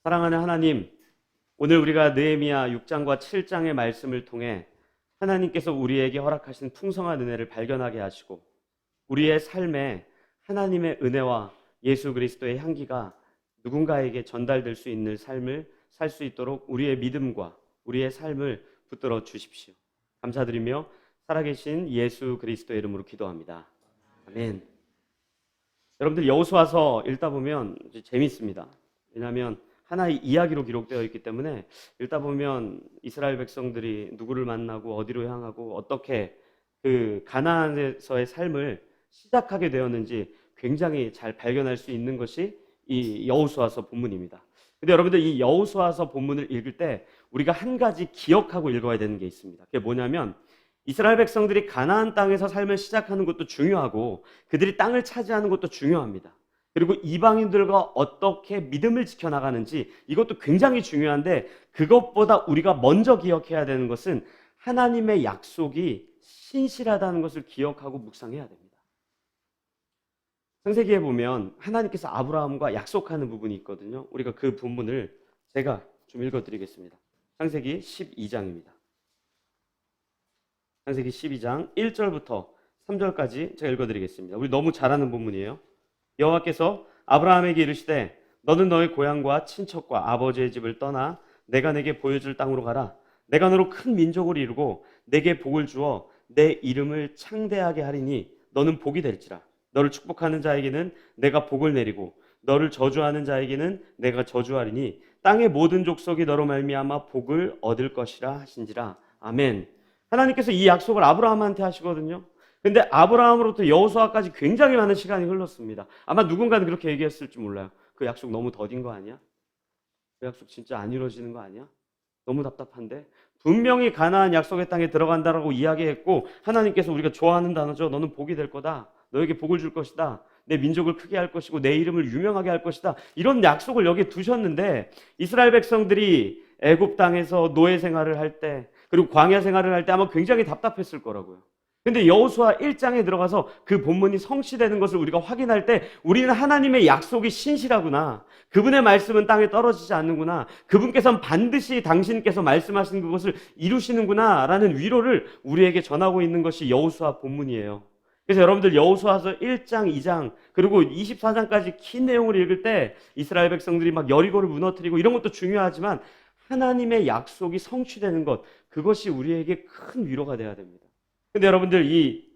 사랑하는 하나님, 오늘 우리가 느헤미야 6장과 7장의 말씀을 통해 하나님께서 우리에게 허락하신 풍성한 은혜를 발견하게 하시고 우리의 삶에 하나님의 은혜와 예수 그리스도의 향기가 누군가에게 전달될 수 있는 삶을 살 수 있도록 우리의 믿음과 우리의 삶을 붙들어 주십시오. 감사드리며 살아계신 예수 그리스도의 이름으로 기도합니다. 아멘. 여러분들 여호수아서 읽다 보면 재밌습니다. 왜냐하면 하나의 이야기로 기록되어 있기 때문에 읽다 보면 이스라엘 백성들이 누구를 만나고 어디로 향하고 어떻게 그 가나안에서의 삶을 시작하게 되었는지 굉장히 잘 발견할 수 있는 것이 이 여호수아서 본문입니다. 근데 여러분들 이 여호수아서 본문을 읽을 때 우리가 한 가지 기억하고 읽어야 되는 게 있습니다. 그게 뭐냐면 이스라엘 백성들이 가나안 땅에서 삶을 시작하는 것도 중요하고 그들이 땅을 차지하는 것도 중요합니다. 그리고 이방인들과 어떻게 믿음을 지켜나가는지 이것도 굉장히 중요한데 그것보다 우리가 먼저 기억해야 되는 것은 하나님의 약속이 신실하다는 것을 기억하고 묵상해야 됩니다. 창세기에 보면 하나님께서 아브라함과 약속하는 부분이 있거든요. 우리가 그 부분을 제가 좀 읽어드리겠습니다. 창세기 12장입니다. 창세기 12장 1절부터 3절까지 제가 읽어드리겠습니다. 우리 너무 잘 아는 본문이에요. 여호와께서 아브라함에게 이르시되 너는 너의 고향과 친척과 아버지의 집을 떠나 내가 내게 보여줄 땅으로 가라. 내가 너로 큰 민족을 이루고 내게 복을 주어 내 이름을 창대하게 하리니 너는 복이 될지라. 너를 축복하는 자에게는 내가 복을 내리고 너를 저주하는 자에게는 내가 저주하리니 땅의 모든 족속이 너로 말미암아 복을 얻을 것이라 하신지라. 아멘. 하나님께서 이 약속을 아브라함한테 하시거든요. 근데 아브라함으로부터 여호수아까지 굉장히 많은 시간이 흘렀습니다. 아마 누군가는 그렇게 얘기했을지 몰라요. 그 약속 너무 더딘 거 아니야? 그 약속 진짜 안 이루어지는 거 아니야? 너무 답답한데? 분명히 가나안 약속의 땅에 들어간다라고 이야기했고 하나님께서 우리가 좋아하는 단어죠. 너는 복이 될 거다. 너에게 복을 줄 것이다. 내 민족을 크게 할 것이고 내 이름을 유명하게 할 것이다. 이런 약속을 여기에 두셨는데 이스라엘 백성들이 애굽 땅에서 노예 생활을 할 때 그리고 광야 생활을 할 때 아마 굉장히 답답했을 거라고요. 근데 여호수아 1장에 들어가서 그 본문이 성취되는 것을 우리가 확인할 때 우리는 하나님의 약속이 신실하구나. 그분의 말씀은 땅에 떨어지지 않는구나. 그분께서는 반드시 당신께서 말씀하신 그것을 이루시는구나 라는 위로를 우리에게 전하고 있는 것이 여호수아 본문이에요. 그래서 여러분들 여호수아서 1장, 2장 그리고 24장까지 긴 내용을 읽을 때 이스라엘 백성들이 막 여리고를 무너뜨리고 이런 것도 중요하지만 하나님의 약속이 성취되는 것 그것이 우리에게 큰 위로가 돼야 됩니다. 근데 여러분들 이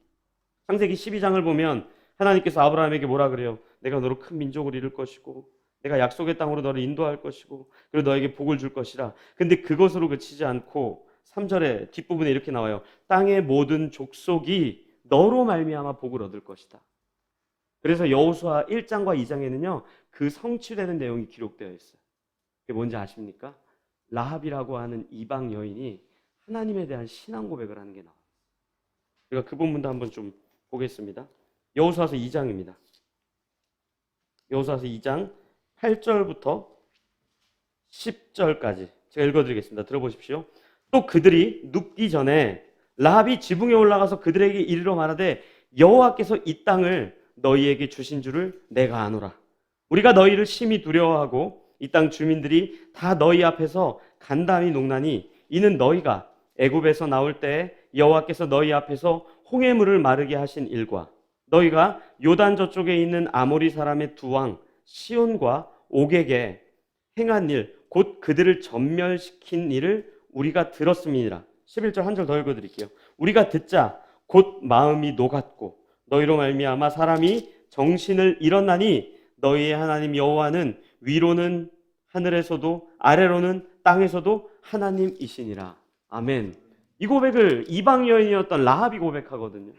창세기 12장을 보면 하나님께서 아브라함에게 뭐라 그래요? 내가 너로 큰 민족을 이룰 것이고 내가 약속의 땅으로 너를 인도할 것이고 그리고 너에게 복을 줄 것이라. 근데 그것으로 그치지 않고 3절에 뒷부분에 이렇게 나와요. 땅의 모든 족속이 너로 말미암아 복을 얻을 것이다. 그래서 여호수아 1장과 2장에는요. 그 성취되는 내용이 기록되어 있어요. 그게 뭔지 아십니까? 라합이라고 하는 이방 여인이 하나님에 대한 신앙 고백을 하는 게 나와요. 우리가 그 부분도 한번 좀 보겠습니다. 여호수아서 2장입니다. 여호수아서 2장 8절부터 10절까지 제가 읽어드리겠습니다. 들어보십시오. 또 그들이 눕기 전에 라합이 지붕에 올라가서 그들에게 이르러 말하되 여호와께서 이 땅을 너희에게 주신 줄을 내가 아노라. 우리가 너희를 심히 두려워하고 이 땅 주민들이 다 너희 앞에서 간담이 농나니 이는 너희가 애굽에서 나올 때 여호와께서 너희 앞에서 홍해물을 마르게 하신 일과 너희가 요단 저쪽에 있는 아모리 사람의 두 왕 시온과 옥에게 행한 일 곧 그들을 전멸시킨 일을 우리가 들었음이니라. 11절 한 절 더 읽어드릴게요. 우리가 듣자 곧 마음이 녹았고 너희로 말미암아 사람이 정신을 잃었나니 너희의 하나님 여호와는 위로는 하늘에서도 아래로는 땅에서도 하나님이시니라. 아멘. 이 고백을 이방 여인이었던 라합이 고백하거든요.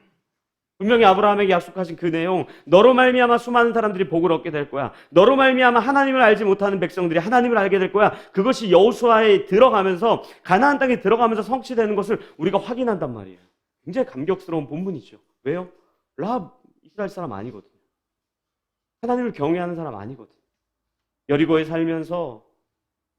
분명히 아브라함에게 약속하신 그 내용, 너로 말미암아 수많은 사람들이 복을 얻게 될 거야. 너로 말미암아 하나님을 알지 못하는 백성들이 하나님을 알게 될 거야. 그것이 여호수아에 들어가면서 가나안 땅에 들어가면서 성취되는 것을 우리가 확인한단 말이에요. 굉장히 감격스러운 본문이죠. 왜요? 라합 이스라엘 사람 아니거든요. 하나님을 경외하는 사람 아니거든요. 여리고에 살면서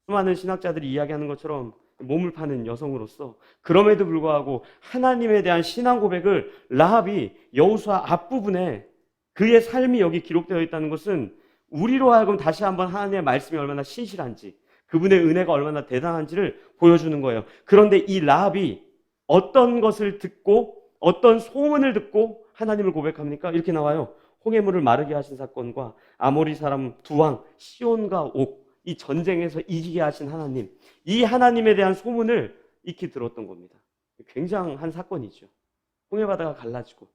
수많은 신학자들이 이야기하는 것처럼 몸을 파는 여성으로서 그럼에도 불구하고 하나님에 대한 신앙 고백을 라합이 여호수아 앞부분에 그의 삶이 여기 기록되어 있다는 것은 우리로 하여금 다시 한번 하나님의 말씀이 얼마나 신실한지 그분의 은혜가 얼마나 대단한지를 보여주는 거예요. 그런데 이 라합이 어떤 것을 듣고 어떤 소문을 듣고 하나님을 고백합니까? 이렇게 나와요. 홍해물을 마르게 하신 사건과 아모리 사람 두 왕 시온과 옥, 이 전쟁에서 이기게 하신 하나님, 이 하나님에 대한 소문을 익히 들었던 겁니다. 굉장한 사건이죠. 홍해바다가 갈라지고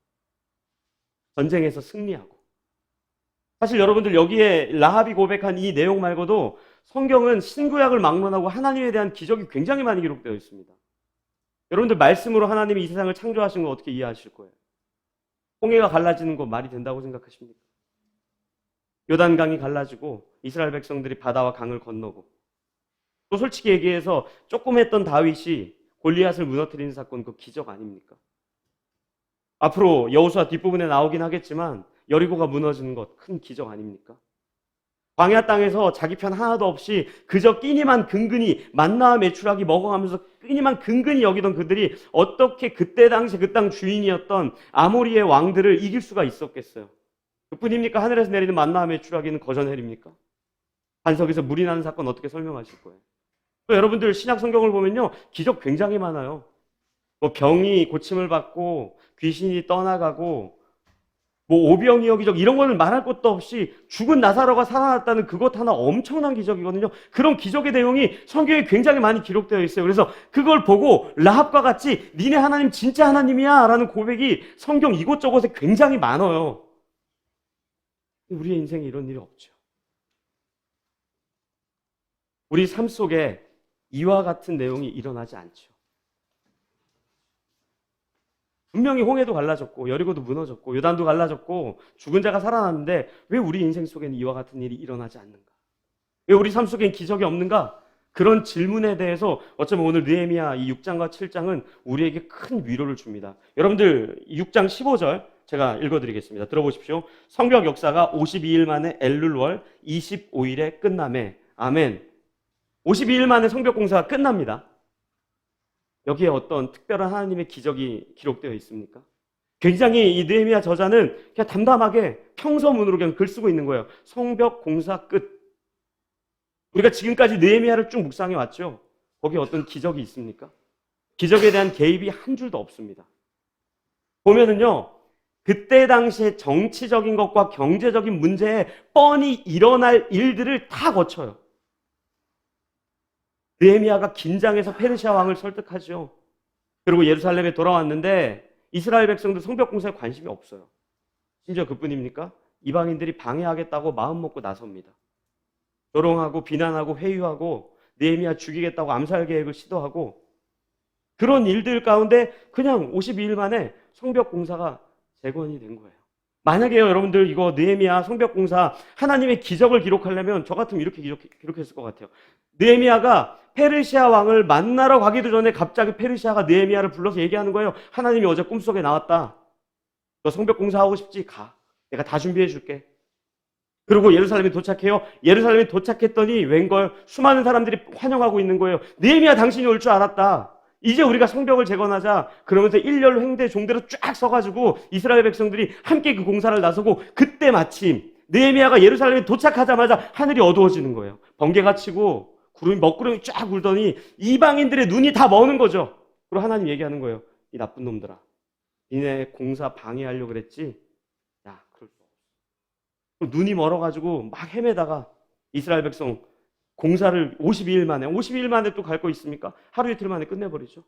전쟁에서 승리하고. 사실 여러분들 여기에 라합이 고백한 이 내용 말고도 성경은 신구약을 막론하고 하나님에 대한 기적이 굉장히 많이 기록되어 있습니다. 여러분들 말씀으로 하나님이 이 세상을 창조하신 거 어떻게 이해하실 거예요? 홍해가 갈라지는 거 말이 된다고 생각하십니까? 요단강이 갈라지고 이스라엘 백성들이 바다와 강을 건너고, 또 솔직히 얘기해서 조금 했던 다윗이 골리앗을 무너뜨리는 사건, 그 기적 아닙니까? 앞으로 여호수아 뒷부분에 나오긴 하겠지만 여리고가 무너지는 것 큰 기적 아닙니까? 광야 땅에서 자기 편 하나도 없이 그저 끼니만 근근히 만나와 메추라기 먹어가면서 끼니만 근근히 여기던 그들이 어떻게 그때 당시 그 땅 주인이었던 아모리의 왕들을 이길 수가 있었겠어요? 그뿐입니까? 하늘에서 내리는 만나와 메추라기는 거저내립니까? 반석에서 물이 나는 사건 어떻게 설명하실 거예요? 또 여러분들 신약 성경을 보면요, 기적 굉장히 많아요. 뭐 병이 고침을 받고 귀신이 떠나가고 뭐 오병이어 기적, 이런 거는 말할 것도 없이 죽은 나사로가 살아났다는 그것 하나 엄청난 기적이거든요. 그런 기적의 내용이 성경에 굉장히 많이 기록되어 있어요. 그래서 그걸 보고 라합과 같이 니네 하나님 진짜 하나님이야 라는 고백이 성경 이곳저곳에 굉장히 많아요. 우리의 인생에 이런 일이 없죠. 우리 삶 속에 이와 같은 내용이 일어나지 않죠. 분명히 홍해도 갈라졌고 여리고도 무너졌고 요단도 갈라졌고 죽은 자가 살아났는데 왜 우리 인생 속에는 이와 같은 일이 일어나지 않는가? 왜 우리 삶 속엔 기적이 없는가? 그런 질문에 대해서 어쩌면 오늘 느헤미야 이 6장과 7장은 우리에게 큰 위로를 줍니다. 여러분들 6장 15절 제가 읽어드리겠습니다. 들어보십시오. 성벽 역사가 52일 만에 엘룰월 25일에 끝남에. 아멘. 52일 만에 성벽 공사가 끝납니다. 여기에 어떤 특별한 하나님의 기적이 기록되어 있습니까? 굉장히 이 느헤미야 저자는 그냥 담담하게 평서문으로 그냥 글 쓰고 있는 거예요. 성벽 공사 끝. 우리가 지금까지 느헤미야를 쭉 묵상해 왔죠. 거기에 어떤 기적이 있습니까? 기적에 대한 개입이 한 줄도 없습니다. 보면은요, 그때 당시에 정치적인 것과 경제적인 문제에 뻔히 일어날 일들을 다 거쳐요. 느헤미야가 긴장해서 페르시아 왕을 설득하죠. 그리고 예루살렘에 돌아왔는데 이스라엘 백성들 성벽 공사에 관심이 없어요. 심지어 그뿐입니까? 이방인들이 방해하겠다고 마음 먹고 나섭니다. 조롱하고 비난하고 회유하고 느헤미야 죽이겠다고 암살 계획을 시도하고, 그런 일들 가운데 그냥 52일 만에 성벽 공사가 재건이 된 거예요. 만약에요, 여러분들 이거 느헤미야 성벽 공사 하나님의 기적을 기록하려면 저 같으면 이렇게 기록했을 것 같아요. 느헤미야가 페르시아 왕을 만나러 가기도 전에 갑자기 페르시아가 느헤미야를 불러서 얘기하는 거예요. 하나님이 어제 꿈속에 나왔다. 너 성벽 공사하고 싶지? 가. 내가 다 준비해 줄게. 그리고 예루살렘에 도착해요. 예루살렘에 도착했더니 웬걸 수많은 사람들이 환영하고 있는 거예요. 느헤미야 당신이 올 줄 알았다. 이제 우리가 성벽을 재건하자. 그러면서 일렬로 행대 종대로 쫙 서가지고 이스라엘 백성들이 함께 그 공사를 나서고, 그때 마침 느헤미야가 예루살렘에 도착하자마자 하늘이 어두워지는 거예요. 번개가 치고 먹구름이 쫙 울더니 이방인들의 눈이 다 머는 거죠. 그리고 하나님 얘기하는 거예요. 이 나쁜 놈들아, 니네 공사 방해하려고 그랬지? 야, 그럴 수 없어. 눈이 멀어가지고 막 헤매다가 이스라엘 백성 공사를 52일 만에 또 갈 거 있습니까? 하루 이틀 만에 끝내버리죠.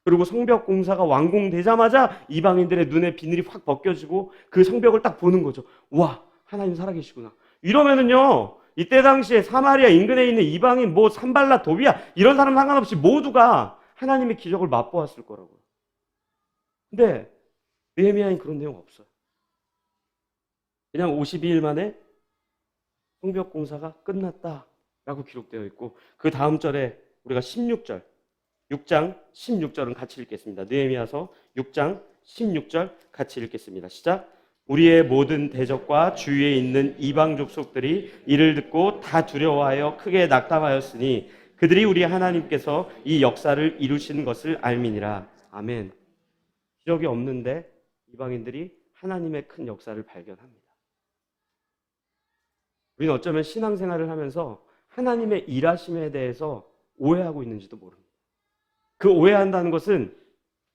그리고 성벽 공사가 완공되자마자 이방인들의 눈에 비늘이 확 벗겨지고 그 성벽을 딱 보는 거죠. 와, 하나님 살아계시구나. 이러면은요, 이때 당시에 사마리아 인근에 있는 이방인, 뭐 산발라, 도비야 이런 사람 상관없이 모두가 하나님의 기적을 맛보았을 거라고요. 근데 느헤미야는 그런 내용 없어요. 그냥 52일 만에 성벽 공사가 끝났다라고 기록되어 있고, 그 다음 절에 우리가 16절, 6장 16절은 같이 읽겠습니다. 느헤미야서 6장 16절 같이 읽겠습니다. 시작. 우리의 모든 대적과 주위에 있는 이방 족속들이 이를 듣고 다 두려워하여 크게 낙담하였으니 그들이 우리 하나님께서 이 역사를 이루신 것을 알미니라. 아멘. 기적이 없는데 이방인들이 하나님의 큰 역사를 발견합니다. 우리는 어쩌면 신앙생활을 하면서 하나님의 일하심에 대해서 오해하고 있는지도 모릅니다. 그 오해한다는 것은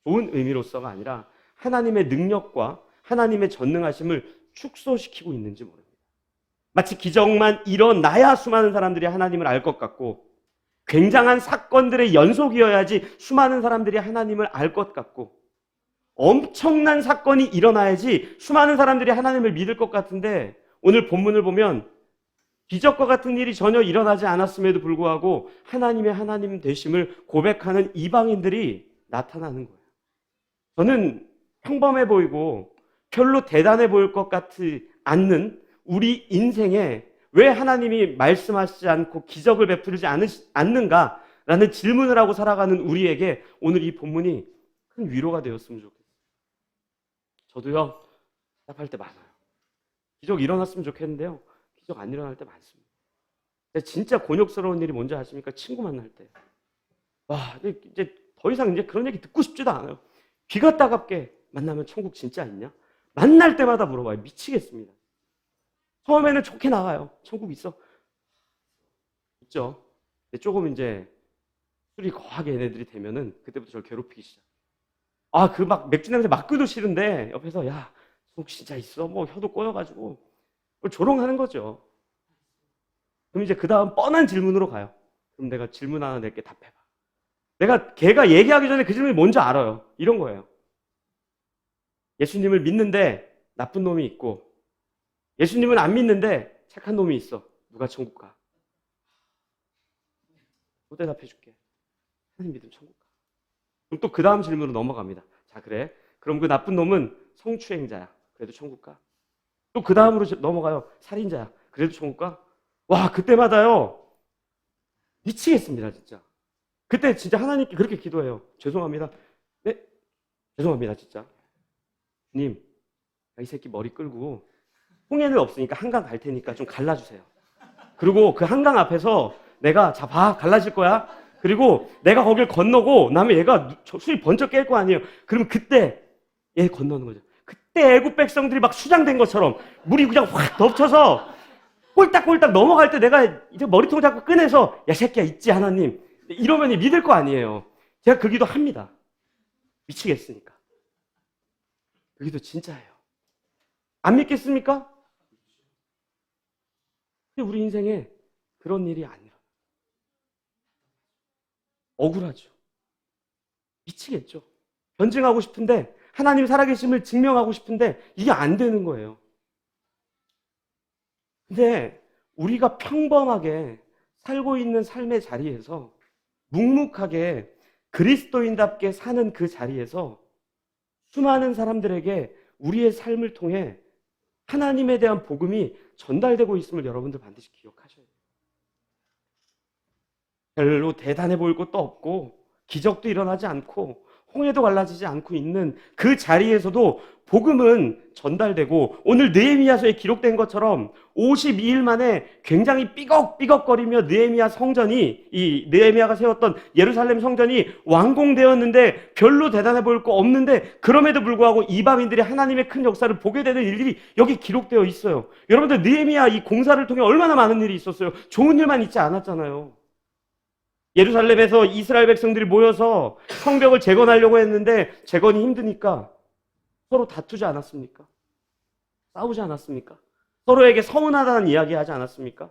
좋은 의미로서가 아니라 하나님의 능력과 하나님의 전능하심을 축소시키고 있는지 모릅니다. 마치 기적만 일어나야 수많은 사람들이 하나님을 알 것 같고, 굉장한 사건들의 연속이어야지 수많은 사람들이 하나님을 알 것 같고, 엄청난 사건이 일어나야지 수많은 사람들이 하나님을 믿을 것 같은데, 오늘 본문을 보면 기적과 같은 일이 전혀 일어나지 않았음에도 불구하고 하나님의 하나님 되심을 고백하는 이방인들이 나타나는 거예요. 저는 평범해 보이고 별로 대단해 보일 것 같지 않는 우리 인생에 왜 하나님이 말씀하시지 않고 기적을 베풀지 않는가라는 질문을 하고 살아가는 우리에게 오늘 이 본문이 큰 위로가 되었으면 좋겠어요. 저도요, 답답할 때 많아요. 기적 일어났으면 좋겠는데요, 기적 안 일어날 때 많습니다. 진짜 곤욕스러운 일이 뭔지 아십니까? 친구 만날 때. 와, 이제 더 이상 이제 그런 얘기 듣고 싶지도 않아요. 귀가 따갑게 만나면 천국 진짜 있냐? 만날 때마다 물어봐요. 미치겠습니다. 처음에는 좋게 나가요. 천국 있어? 있죠. 근데 조금 이제 술이 거하게 얘네들이 되면은 그때부터 저를 괴롭히기 시작. 아, 그 막 맥주 냄새 맡기도 싫은데 옆에서 야, 천국 진짜 있어? 뭐 혀도 꼬여가지고 조롱하는 거죠. 그럼 이제 그 다음 뻔한 질문으로 가요. 그럼 내가 질문 하나 낼게, 답해봐. 걔가 얘기하기 전에 그 질문이 뭔지 알아요. 이런 거예요. 예수님을 믿는데 나쁜 놈이 있고, 예수님은 안 믿는데 착한 놈이 있어. 누가 천국 가? 또 대답해 줄게. 하나님 믿으면 천국 가. 그럼 또 그 다음 질문으로 넘어갑니다. 자, 그래. 그럼 그 나쁜 놈은 성추행자야. 그래도 천국 가? 또 그 다음으로 넘어가요. 살인자야. 그래도 천국 가? 와, 그때마다요, 미치겠습니다, 진짜. 그때 진짜 하나님께 그렇게 기도해요. 죄송합니다. 네? 죄송합니다, 진짜. 주님, 이 새끼 머리 끌고 홍해는 없으니까 한강 갈 테니까 좀 갈라주세요. 그리고 그 한강 앞에서 내가 자 봐, 갈라질 거야. 그리고 내가 거길 건너고 나면 얘가 술이 번쩍 깰 거 아니에요. 그러면 그때 얘 건너는 거죠. 그때 애국 백성들이 막 수장된 것처럼 물이 그냥 확 덮쳐서 꼴딱꼴딱 넘어갈 때 내가 이제 머리통 잡고 꺼내서 야 새끼야 있지 하나님 이러면 믿을 거 아니에요. 제가 그 기도 합니다. 미치겠으니까. 그 기도 진짜예요. 안 믿겠습니까? 근데 우리 인생에 그런 일이 안 일어나요. 억울하죠. 미치겠죠. 변증하고 싶은데 하나님 살아계심을 증명하고 싶은데 이게 안 되는 거예요. 근데 우리가 평범하게 살고 있는 삶의 자리에서 묵묵하게 그리스도인답게 사는 그 자리에서 수많은 사람들에게 우리의 삶을 통해 하나님에 대한 복음이 전달되고 있음을 여러분들 반드시 기억하셔야 돼요. 별로 대단해 보일 것도 없고 기적도 일어나지 않고 홍해도 갈라지지 않고 있는 그 자리에서도 복음은 전달되고 오늘 느헤미야서에 기록된 것처럼 52일 만에 굉장히 삐걱삐걱거리며 느헤미야 성전이 이 느헤미야가 세웠던 예루살렘 성전이 완공되었는데 별로 대단해 보일 거 없는데 그럼에도 불구하고 이방인들이 하나님의 큰 역사를 보게 되는 일들이 여기 기록되어 있어요. 여러분들 느헤미야 이 공사를 통해 얼마나 많은 일이 있었어요. 좋은 일만 있지 않았잖아요. 예루살렘에서 이스라엘 백성들이 모여서 성벽을 재건하려고 했는데 재건이 힘드니까 서로 다투지 않았습니까? 싸우지 않았습니까? 서로에게 서운하다는 이야기 하지 않았습니까?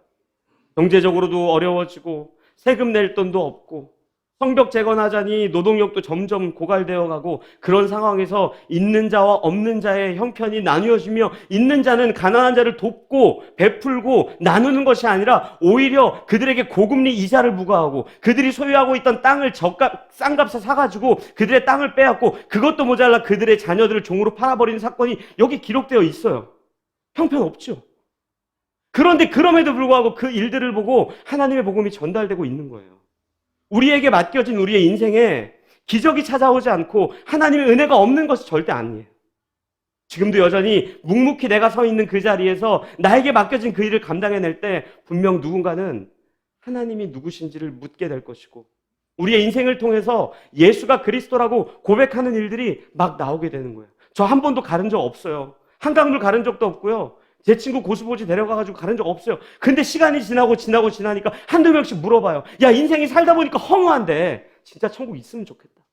경제적으로도 어려워지고 세금 낼 돈도 없고 성벽 재건하자니 노동력도 점점 고갈되어 가고 그런 상황에서 있는 자와 없는 자의 형편이 나뉘어지며 있는 자는 가난한 자를 돕고 베풀고 나누는 것이 아니라 오히려 그들에게 고금리 이자를 부과하고 그들이 소유하고 있던 땅을 싼 값에 사가지고 그들의 땅을 빼앗고 그것도 모자라 그들의 자녀들을 종으로 팔아버리는 사건이 여기 기록되어 있어요. 형편없죠. 그런데 그럼에도 불구하고 그 일들을 보고 하나님의 복음이 전달되고 있는 거예요. 우리에게 맡겨진 우리의 인생에 기적이 찾아오지 않고 하나님의 은혜가 없는 것이 절대 아니에요. 지금도 여전히 묵묵히 내가 서 있는 그 자리에서 나에게 맡겨진 그 일을 감당해낼 때 분명 누군가는 하나님이 누구신지를 묻게 될 것이고 우리의 인생을 통해서 예수가 그리스도라고 고백하는 일들이 막 나오게 되는 거예요. 저 한 번도 가른 적 없어요. 한강물 가른 적도 없고요. 제 친구 고수보지 데려가가지고 가른 적 없어요. 근데 시간이 지나니까 한두 명씩 물어봐요. 야, 인생이 살다 보니까 허무한데 진짜 천국 있으면 좋겠다.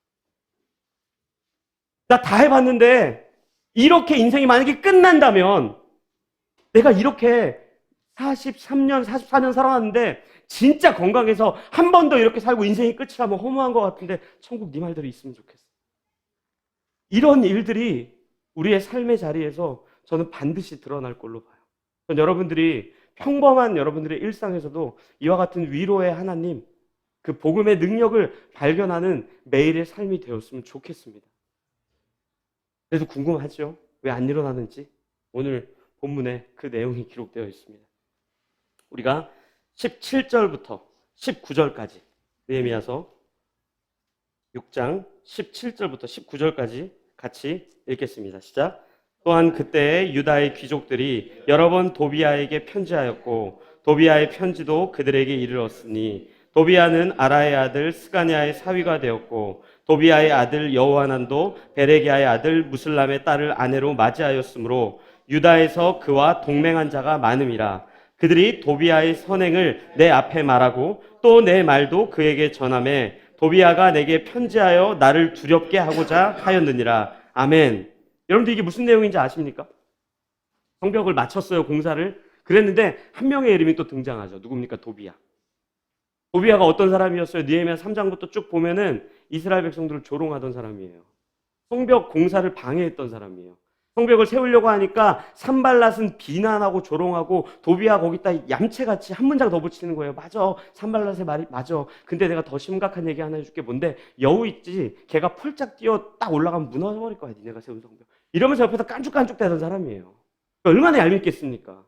나 다 해봤는데 이렇게 인생이 만약에 끝난다면 내가 이렇게 43년, 44년 살아왔는데 진짜 건강해서 한 번 더 이렇게 살고 인생이 끝이라면 허무한 것 같은데 천국 네 말대로 있으면 좋겠어. 이런 일들이 우리의 삶의 자리에서 저는 반드시 드러날 걸로 봐요. 전 여러분들이 평범한 여러분들의 일상에서도 이와 같은 위로의 하나님, 그 복음의 능력을 발견하는 매일의 삶이 되었으면 좋겠습니다. 그래서 궁금하죠? 왜 안 일어나는지? 오늘 본문에 그 내용이 기록되어 있습니다. 우리가 17절부터 19절까지 느헤미야서 6장 17절부터 19절까지 같이 읽겠습니다. 시작. 또한 그때 유다의 귀족들이 여러 번 도비아에게 편지하였고 도비아의 편지도 그들에게 이르렀으니 도비아는 아라의 아들 스가냐의 사위가 되었고 도비아의 아들 여호하난도 베레기야의 아들 무슬람의 딸을 아내로 맞이하였으므로 유다에서 그와 동맹한 자가 많음이라. 그들이 도비아의 선행을 내 앞에 말하고 또 내 말도 그에게 전하매 도비아가 내게 편지하여 나를 두렵게 하고자 하였느니라. 아멘. 여러분들 이게 무슨 내용인지 아십니까? 성벽을 마쳤어요, 공사를. 그랬는데 한 명의 이름이 또 등장하죠. 누굽니까? 도비아. 도비아가 어떤 사람이었어요? 느헤미야 3장부터 쭉 보면은 이스라엘 백성들을 조롱하던 사람이에요. 성벽 공사를 방해했던 사람이에요. 성벽을 세우려고 하니까 산발랏은 비난하고 조롱하고 도비아 거기다 얌체같이 한 문장 더 붙이는 거예요. 맞아, 산발랏의 말이 맞아. 근데 내가 더 심각한 얘기 하나 해줄게. 뭔데? 여우 있지? 걔가 폴짝 뛰어 딱 올라가면 무너져버릴 거야, 니네가 세운 성벽. 이러면서 옆에서 깐죽깐죽 대던 사람이에요. 얼마나 얄밉겠습니까?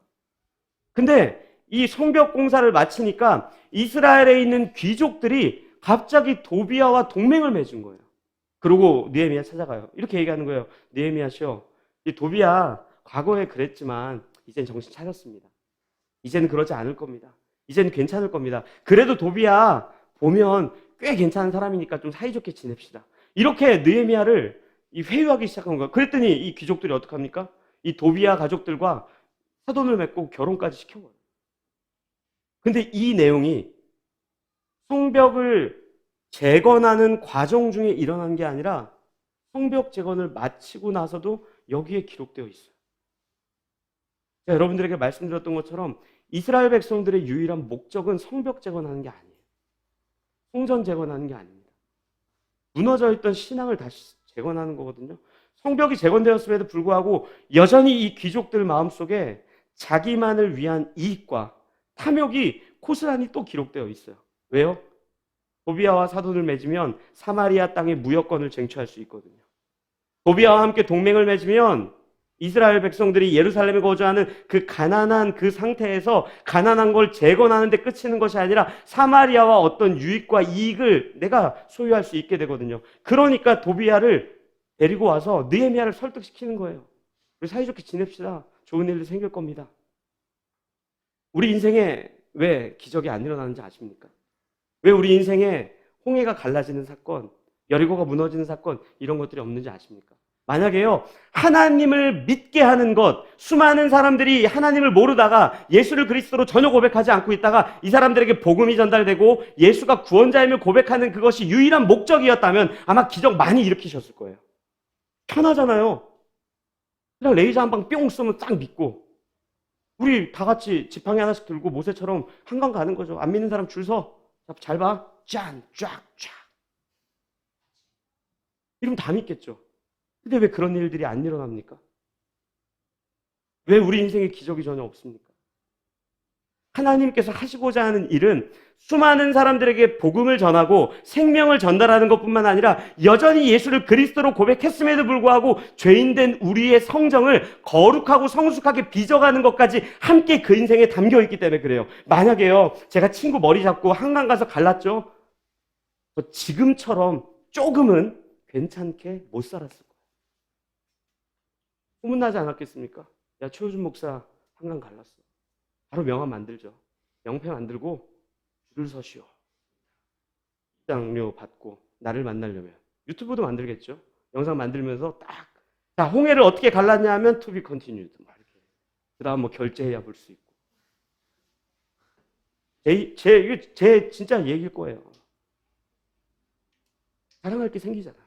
근데 이 성벽 공사를 마치니까 이스라엘에 있는 귀족들이 갑자기 도비아와 동맹을 맺은 거예요. 그리고 느헤미야 찾아가요. 이렇게 얘기하는 거예요. 느헤미야시여, 이 도비아 과거에 그랬지만 이젠 정신 차렸습니다. 이제는 그러지 않을 겁니다. 이제는 괜찮을 겁니다. 그래도 도비아 보면 꽤 괜찮은 사람이니까 좀 사이좋게 지냅시다. 이렇게 느헤미야를 회유하기 시작한 거예요. 그랬더니 이 귀족들이 어떡합니까? 이 도비아 가족들과 사돈을 맺고 결혼까지 시켜버려요. 근데 이 내용이 성벽을 재건하는 과정 중에 일어난 게 아니라 성벽 재건을 마치고 나서도 여기에 기록되어 있어요. 제가 여러분들에게 말씀드렸던 것처럼 이스라엘 백성들의 유일한 목적은 성벽 재건하는 게 아니에요. 성전 재건하는 게 아닙니다. 무너져 있던 신앙을 다시 재건하는 거거든요. 성벽이 재건되었음에도 불구하고 여전히 이 귀족들 마음속에 자기만을 위한 이익과 탐욕이 고스란히 또 기록되어 있어요. 왜요? 도비아와 사돈을 맺으면 사마리아 땅의 무역권을 쟁취할 수 있거든요. 도비아와 함께 동맹을 맺으면 이스라엘 백성들이 예루살렘에 거주하는 그 가난한 그 상태에서 가난한 걸 재건하는 데 그치는 것이 아니라 사마리아와 어떤 유익과 이익을 내가 소유할 수 있게 되거든요. 그러니까 도비아를 데리고 와서 느헤미야를 설득시키는 거예요. 우리 사이좋게 지냅시다. 좋은 일이 생길 겁니다. 우리 인생에 왜 기적이 안 일어나는지 아십니까? 왜 우리 인생에 홍해가 갈라지는 사건, 여리고가 무너지는 사건, 이런 것들이 없는지 아십니까? 만약에요, 하나님을 믿게 하는 것, 수많은 사람들이 하나님을 모르다가 예수를 그리스도로 전혀 고백하지 않고 있다가 이 사람들에게 복음이 전달되고 예수가 구원자임을 고백하는 그것이 유일한 목적이었다면 아마 기적 많이 일으키셨을 거예요. 편하잖아요. 그냥 레이저 한 방 뿅 쏘면 딱 믿고 우리 다 같이 지팡이 하나씩 들고 모세처럼 한강 가는 거죠. 안 믿는 사람 줄 서. 잘 봐. 짠, 쫙, 쫙. 이러면 다 믿겠죠. 근데 왜 그런 일들이 안 일어납니까? 왜 우리 인생에 기적이 전혀 없습니까? 하나님께서 하시고자 하는 일은 수많은 사람들에게 복음을 전하고 생명을 전달하는 것뿐만 아니라 여전히 예수를 그리스도로 고백했음에도 불구하고 죄인된 우리의 성정을 거룩하고 성숙하게 빚어가는 것까지 함께 그 인생에 담겨있기 때문에 그래요. 만약에요, 제가 친구 머리 잡고 한강 가서 갈랐죠? 지금처럼 조금은 괜찮게 못 살았을 거예요. 소문나지 않았겠습니까? 야, 최호준 목사 한강 갈랐어. 바로 명함 만들죠. 명패 만들고 줄을 서시오. 입장료 받고 나를 만나려면. 유튜브도 만들겠죠. 영상 만들면서 딱, 자, 홍해를 어떻게 갈랐냐 하면 to be continued. 그 다음 뭐 결제해야 볼 수 있고. 제 진짜 얘기일 거예요. 자랑할 게 생기잖아요.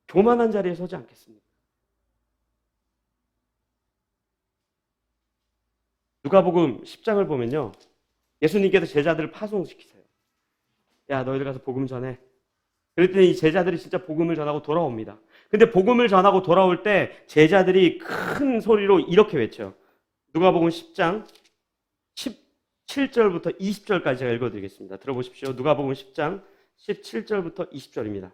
교만한 자리에 서지 않겠습니까? 누가복음 10장을 보면요. 예수님께서 제자들을 파송시키세요. 야, 너희들 가서 복음 전해. 그랬더니 이 제자들이 진짜 복음을 전하고 돌아옵니다. 근데 복음을 전하고 돌아올 때 제자들이 큰 소리로 이렇게 외쳐요. 누가복음 10장 17절부터 20절까지 제가 읽어드리겠습니다. 들어보십시오. 누가복음 10장 17절부터 20절입니다.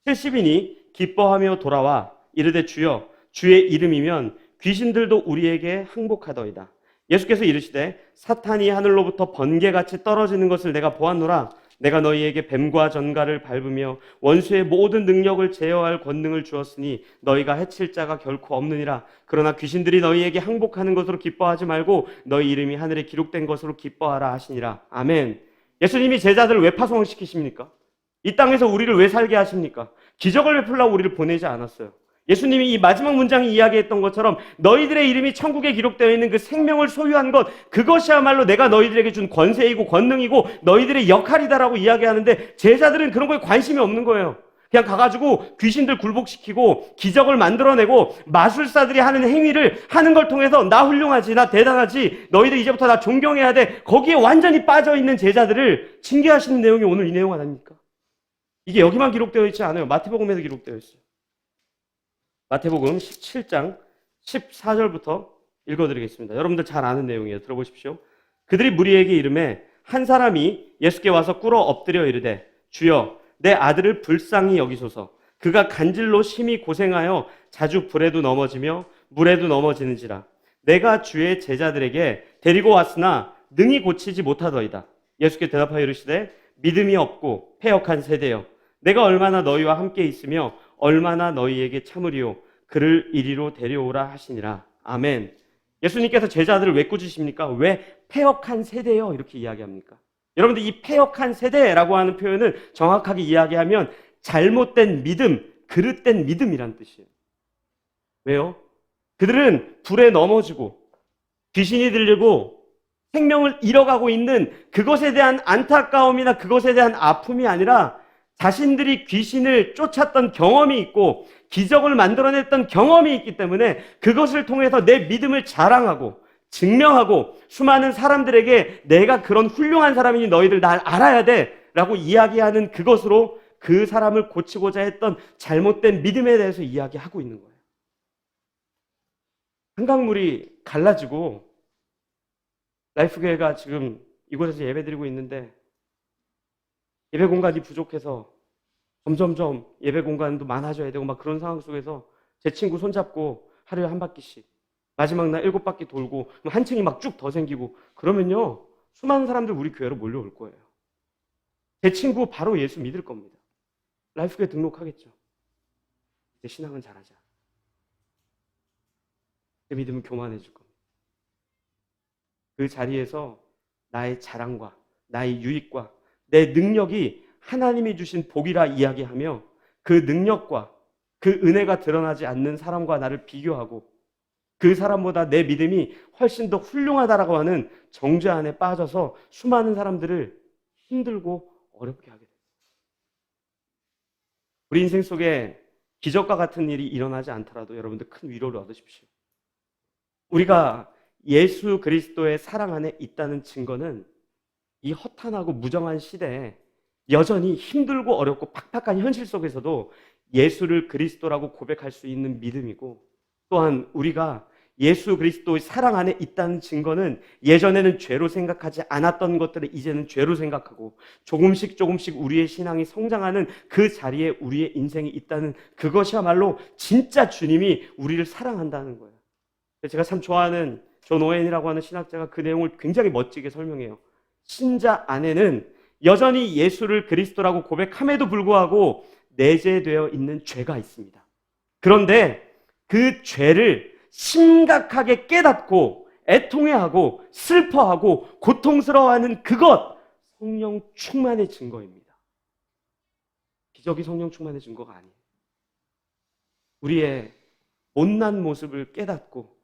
70인이 기뻐하며 돌아와 이르되 주여 주의 이름이면 귀신들도 우리에게 항복하더이다. 예수께서 이르시되 사탄이 하늘로부터 번개같이 떨어지는 것을 내가 보았노라. 내가 너희에게 뱀과 전갈을 밟으며 원수의 모든 능력을 제어할 권능을 주었으니 너희가 해칠 자가 결코 없느니라. 그러나 귀신들이 너희에게 항복하는 것으로 기뻐하지 말고 너희 이름이 하늘에 기록된 것으로 기뻐하라 하시니라. 아멘. 예수님이 제자들을 왜 파송시키십니까? 이 땅에서 우리를 왜 살게 하십니까? 기적을 베풀려고 우리를 보내지 않았어요. 예수님이 이 마지막 문장에 이야기했던 것처럼 너희들의 이름이 천국에 기록되어 있는 그 생명을 소유한 것, 그것이야말로 내가 너희들에게 준 권세이고 권능이고 너희들의 역할이다라고 이야기하는데 제자들은 그런 거에 관심이 없는 거예요. 그냥 가가지고 귀신들 굴복시키고 기적을 만들어내고 마술사들이 하는 행위를 하는 걸 통해서 나 훌륭하지, 나 대단하지, 너희들 이제부터 나 존경해야 돼. 거기에 완전히 빠져있는 제자들을 징계하시는 내용이 오늘 이 내용 아닙니까? 이게 여기만 기록되어 있지 않아요. 마태복음에도 기록되어 있어요. 마태복음 17장 14절부터 읽어드리겠습니다. 여러분들 잘 아는 내용이에요. 들어보십시오. 그들이 무리에게 이르매 한 사람이 예수께 와서 꿇어 엎드려 이르되 주여 내 아들을 불쌍히 여기소서. 그가 간질로 심히 고생하여 자주 불에도 넘어지며 물에도 넘어지는지라. 내가 주의 제자들에게 데리고 왔으나 능히 고치지 못하더이다. 예수께 대답하여 이르시되 믿음이 없고 패역한 세대여 내가 얼마나 너희와 함께 있으며 얼마나 너희에게 참으리요 그를 이리로 데려오라 하시니라. 아멘. 예수님께서 제자들을 왜 꾸짖으십니까? 왜 패역한 세대요 이렇게 이야기합니까? 여러분들 이 패역한 세대라고 하는 표현은 정확하게 이야기하면 잘못된 믿음, 그릇된 믿음이란 뜻이에요. 왜요? 그들은 불에 넘어지고 귀신이 들리고 생명을 잃어가고 있는 그것에 대한 안타까움이나 그것에 대한 아픔이 아니라 자신들이 귀신을 쫓았던 경험이 있고 기적을 만들어냈던 경험이 있기 때문에 그것을 통해서 내 믿음을 자랑하고 증명하고 수많은 사람들에게 내가 그런 훌륭한 사람이니 너희들 날 알아야 돼 라고 이야기하는 그것으로 그 사람을 고치고자 했던 잘못된 믿음에 대해서 이야기하고 있는 거예요. 한강물이 갈라지고 라이프교회가 지금 이곳에서 예배드리고 있는데 예배 공간이 부족해서 점점점 예배 공간도 많아져야 되고 막 그런 상황 속에서 제 친구 손잡고 하루에 한 바퀴씩 마지막 날 7바퀴 돌고 한 층이 막 쭉 더 생기고 그러면요 수많은 사람들 우리 교회로 몰려올 거예요. 제 친구 바로 예수 믿을 겁니다. 라이프교회 등록하겠죠. 이제 신앙은 잘하자. 제 믿음은 교만해질 겁니다. 그 자리에서 나의 자랑과 나의 유익과 내 능력이 하나님이 주신 복이라 이야기하며 그 능력과 그 은혜가 드러나지 않는 사람과 나를 비교하고 그 사람보다 내 믿음이 훨씬 더 훌륭하다라고 하는 정죄 안에 빠져서 수많은 사람들을 힘들고 어렵게 하게 됩니다. 우리 인생 속에 기적과 같은 일이 일어나지 않더라도 여러분들 큰 위로를 얻으십시오. 우리가 예수 그리스도의 사랑 안에 있다는 증거는 이 허탄하고 무정한 시대에 여전히 힘들고 어렵고 팍팍한 현실 속에서도 예수를 그리스도라고 고백할 수 있는 믿음이고 또한 우리가 예수 그리스도의 사랑 안에 있다는 증거는 예전에는 죄로 생각하지 않았던 것들을 이제는 죄로 생각하고 조금씩 우리의 신앙이 성장하는 그 자리에 우리의 인생이 있다는 그것이야말로 진짜 주님이 우리를 사랑한다는 거예요. 제가 참 좋아하는 존 오웬이라고 하는 신학자가 그 내용을 굉장히 멋지게 설명해요. 신자 안에는 여전히 예수를 그리스도라고 고백함에도 불구하고 내재되어 있는 죄가 있습니다. 그런데 그 죄를 심각하게 깨닫고 애통해하고 슬퍼하고 고통스러워하는 그것 성령 충만의 증거입니다. 기적이 성령 충만의 증거가 아니에요. 우리의 못난 모습을 깨닫고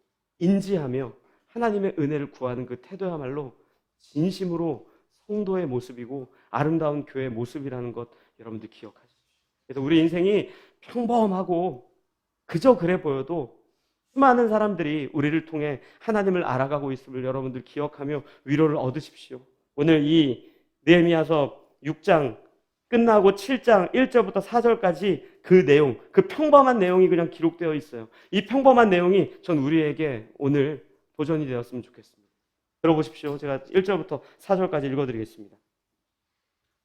인지하며 하나님의 은혜를 구하는 그 태도야말로 진심으로 성도의 모습이고 아름다운 교회의 모습이라는 것 여러분들 기억하십시오. 그래서 우리 인생이 평범하고 그저 그래 보여도 수많은 사람들이 우리를 통해 하나님을 알아가고 있음을 여러분들 기억하며 위로를 얻으십시오. 오늘 이 느헤미야서 6장 끝나고 7장 1절부터 4절까지 그 내용, 그 평범한 내용이 그냥 기록되어 있어요. 이 평범한 내용이 전 우리에게 오늘 도전이 되었으면 좋겠습니다. 들어보십시오. 제가 1절부터 4절까지 읽어드리겠습니다.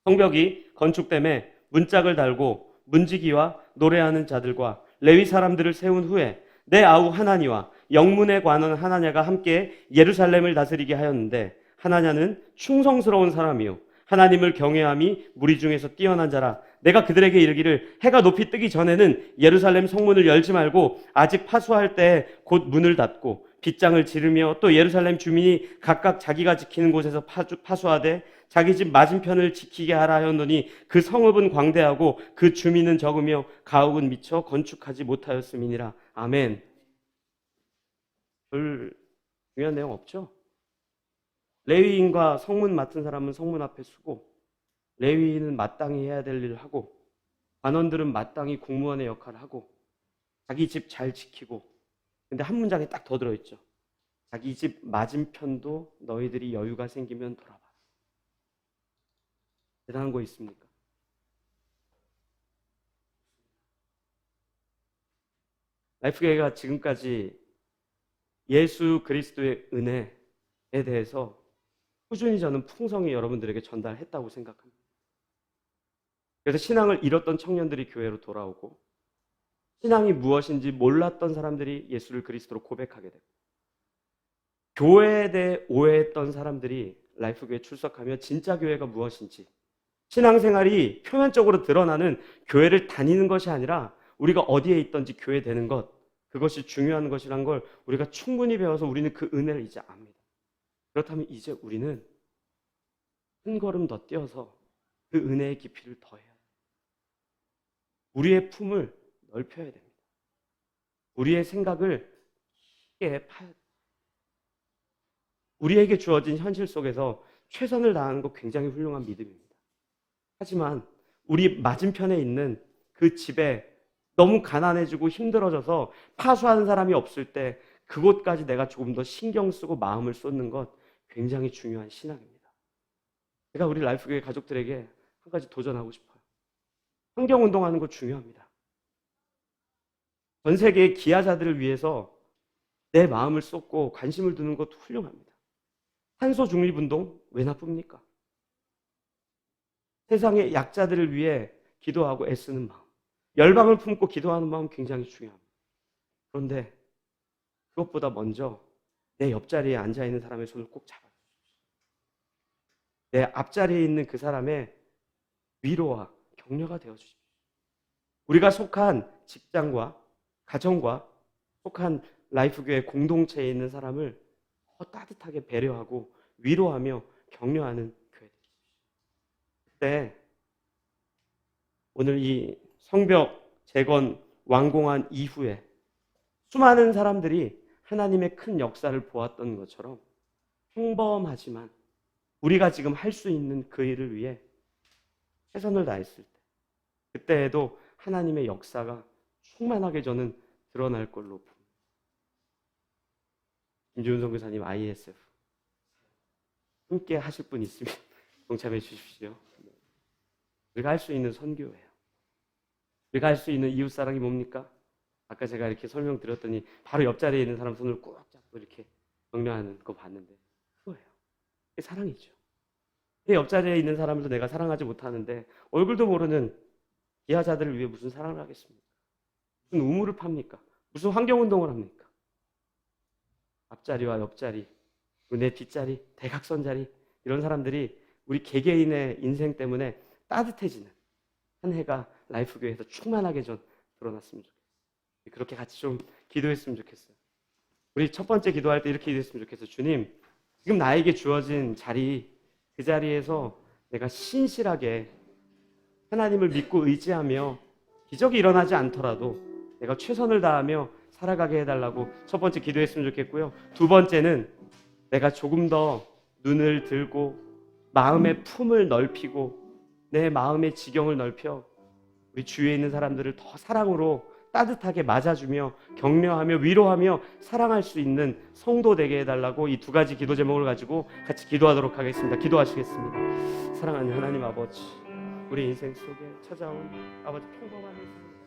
성벽이 건축됨에 문짝을 달고 문지기와 노래하는 자들과 레위 사람들을 세운 후에 내 아우 하나니와 영문의 관원 하나냐가 함께 예루살렘을 다스리게 하였는데 하나냐는 충성스러운 사람이요 하나님을 경외함이 무리 중에서 뛰어난 자라. 내가 그들에게 이르기를 해가 높이 뜨기 전에는 예루살렘 성문을 열지 말고 아직 파수할 때 곧 문을 닫고 빗장을 지르며 또 예루살렘 주민이 각각 자기가 지키는 곳에서 파수하되 자기 집 맞은편을 지키게 하라 하였노니 그 성읍은 광대하고 그 주민은 적으며 가옥은 미처 건축하지 못하였음이니라. 아멘. 별 중요한 내용 없죠? 레위인과 성문 맡은 사람은 성문 앞에 서고 레위인은 마땅히 해야 될 일을 하고 관원들은 마땅히 공무원의 역할을 하고 자기 집 잘 지키고 근데 한 문장에 딱 더 들어있죠. 자기 집 맞은편도 너희들이 여유가 생기면 돌아봐. 대단한 거 있습니까? 라이프게이가 지금까지 예수 그리스도의 은혜에 대해서 꾸준히 저는 풍성히 여러분들에게 전달했다고 생각합니다. 그래서 신앙을 잃었던 청년들이 교회로 돌아오고 신앙이 무엇인지 몰랐던 사람들이 예수를 그리스도로 고백하게 되고 교회에 대해 오해했던 사람들이 라이프교회에 출석하며 진짜 교회가 무엇인지 신앙생활이 표면적으로 드러나는 교회를 다니는 것이 아니라 우리가 어디에 있든지 교회 되는 것 그것이 중요한 것이란 걸 우리가 충분히 배워서 우리는 그 은혜를 이제 압니다. 그렇다면 이제 우리는 한 걸음 더 뛰어서 그 은혜의 깊이를 더해야 돼요. 우리의 품을 넓혀야 됩니다. 우리의 생각을 깊게 파야 돼요. 우리에게 주어진 현실 속에서 최선을 다하는 것 굉장히 훌륭한 믿음입니다. 하지만 우리 맞은편에 있는 그 집에 너무 가난해지고 힘들어져서 파수하는 사람이 없을 때 그곳까지 내가 조금 더 신경 쓰고 마음을 쏟는 것 굉장히 중요한 신앙입니다. 제가 우리 라이프교회 가족들에게 한 가지 도전하고 싶어요. 환경운동하는 거 중요합니다. 전 세계의 기아자들을 위해서 내 마음을 쏟고 관심을 두는 것도 훌륭합니다. 탄소 중립운동 왜 나쁩니까? 세상의 약자들을 위해 기도하고 애쓰는 마음, 열방을 품고 기도하는 마음 굉장히 중요합니다. 그런데 그것보다 먼저 내 옆자리에 앉아있는 사람의 손을 꼭 잡아주십시오. 내 앞자리에 있는 그 사람의 위로와 격려가 되어주십시오. 우리가 속한 직장과 가정과 속한 라이프교회 공동체에 있는 사람을 더 따뜻하게 배려하고 위로하며 격려하는 교회 되십시오. 그때 오늘 이 성벽 재건 완공한 이후에 수많은 사람들이 하나님의 큰 역사를 보았던 것처럼 평범하지만 우리가 지금 할 수 있는 그 일을 위해 최선을 다했을 때 그때에도 하나님의 역사가 충만하게 저는 드러날 걸로 봅니다. 김지훈 선교사님 ISF 함께 하실 분 있으면 동참해 주십시오. 우리가 할 수 있는 선교예요. 우리가 할 수 있는 이웃사랑이 뭡니까? 아까 제가 이렇게 설명드렸더니 바로 옆자리에 있는 사람 손을 꾹 잡고 이렇게 격려하는 거 봤는데 그거예요. 그게 사랑이죠. 내 옆자리에 있는 사람도 내가 사랑하지 못하는데 얼굴도 모르는 기아자들을 위해 무슨 사랑을 하겠습니까? 무슨 우물을 팝니까? 무슨 환경운동을 합니까? 앞자리와 옆자리, 그리고 내 뒷자리, 대각선자리 이런 사람들이 우리 개개인의 인생 때문에 따뜻해지는 한 해가 라이프교회에서 충만하게 좀 드러났으면 좋겠어요. 그렇게 같이 좀 기도했으면 좋겠어요. 우리 첫 번째 기도할 때 이렇게 기도했으면 좋겠어요. 주님, 지금 나에게 주어진 자리, 그 자리에서 내가 신실하게 하나님을 믿고 의지하며 기적이 일어나지 않더라도 내가 최선을 다하며 살아가게 해달라고 첫 번째 기도했으면 좋겠고요. 두 번째는 내가 조금 더 눈을 들고 마음의 품을 넓히고 내 마음의 지경을 넓혀 우리 주위에 있는 사람들을 더 사랑으로 따뜻하게 맞아주며 격려하며 위로하며 사랑할 수 있는 성도 되게 해달라고 이 두 가지 기도 제목을 가지고 같이 기도하도록 하겠습니다. 기도하시겠습니다. 사랑하는 하나님 아버지, 우리 인생 속에 찾아온 아버지 평범한 인생